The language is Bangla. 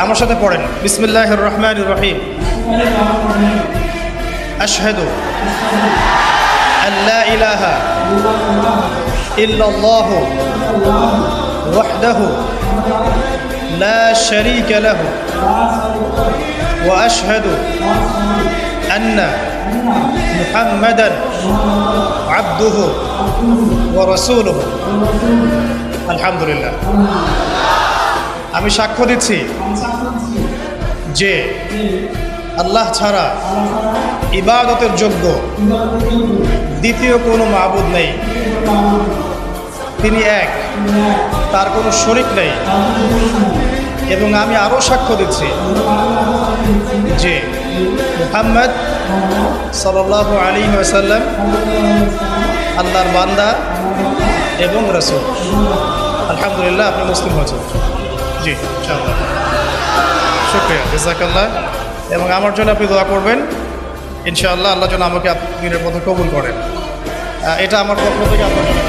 আমার সাথে পড়েন বিসমিল্লাহির রহমানির রহিম আশহাদু আল্লা ইলাহা ইল্লাল্লাহু ওয়াহদাহু লা শারীকা লাহু ওয়া আশহাদু আন্না মুহাম্মাদান আবদুহু ওয়া রাসূলুহু। আলহামদুলিল্লাহ। আমি সাক্ষ্য দিচ্ছি যে আল্লাহ ছাড়া ইবাদতের যোগ্য দ্বিতীয় কোনো মাবুদ নেই, তিনি এক, তার কোনো শরীক নেই। এবং আমি আরও সাক্ষ্য দিচ্ছি যে মুহাম্মদ সাল্লাল্লাহু আলাইহি ওয়াসাল্লাম আল্লাহর বান্দা এবং রাসূল। আলহামদুলিল্লাহ, আপনি মুসলিম হয়েছেন। জি ইনশাআল্লাহ, শুকরিয়া, জাযাকাল্লাহ। এবং আমার জন্য আপনি দোয়া করবেন ইনশাআল্লাহ, আল্লাহ যেন আমাকে আপনার পথে কবুল করেন। এটা আমার পক্ষ থেকে আপনার জন্য